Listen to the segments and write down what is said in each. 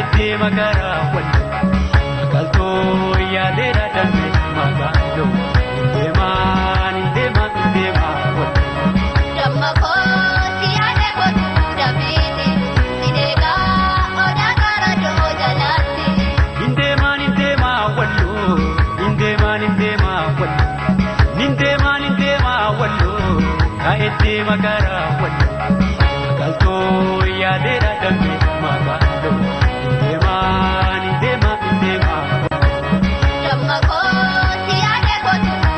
kaiti magara wallo magalto yadera dambe magalo indema wallo damma ko siyade ko dabiti sidega oda gara do jalati indema wallo nindema wallo kaiti magara wallo magalto yadera dambe magalo indema damma ko siyade ko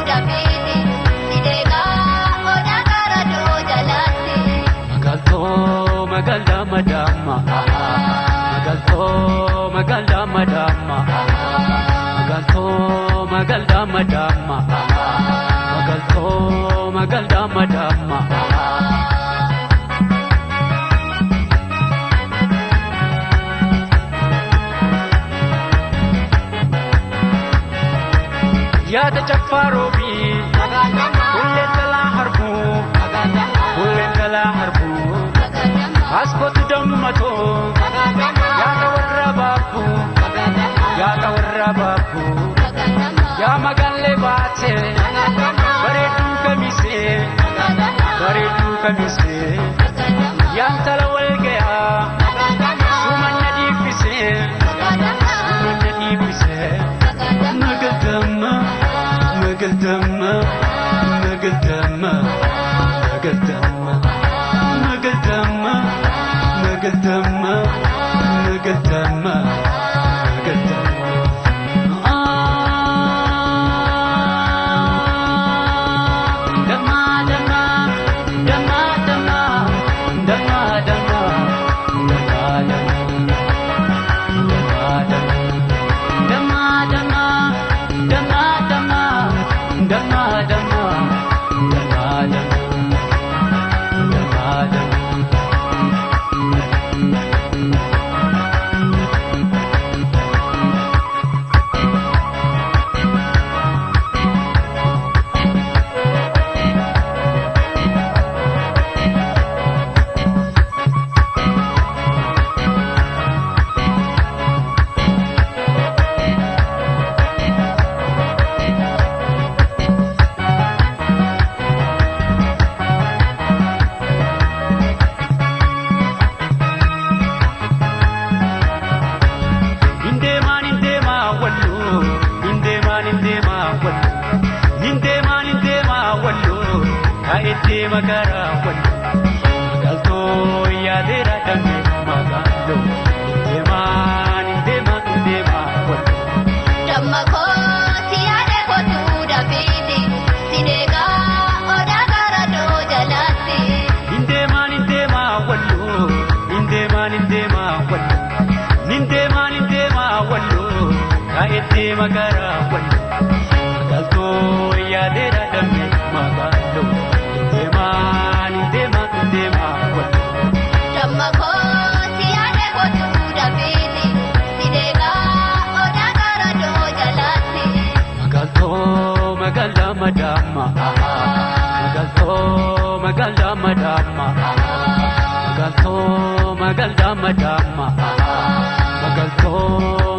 dabiti sidega oda gara do jalati magalda madama ya ta chafarobi kulle tala harbu asbot dammato ya tawarra babu ya magalle baate bareedu kamise ya tala walgaya sumanna difise Nagadama magara wallo magalto yadera dambe magalo indema wallo damma ko siyade ko dabiti sidega oda gara do jalati indema wallo kaiti magara wallo magalto yadera dambe magalo indema wallo damma ko siyade ko dabiti sidega oda gara do jalati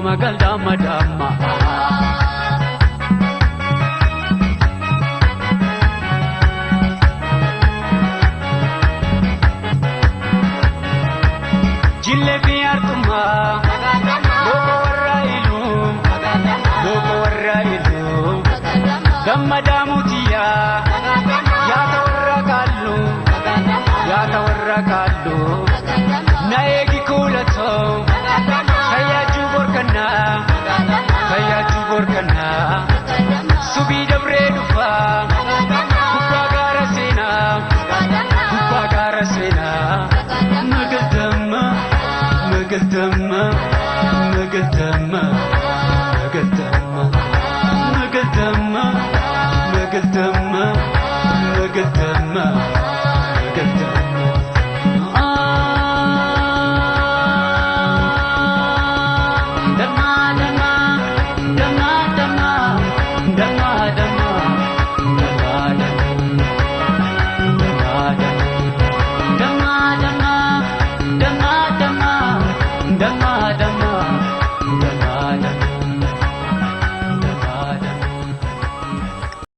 magalda madama jillebi artuma loko warrailu damma damutiya ya tawarra kallu na egi kulato kayaju borkana subi dabre dufa kupagara sena magadama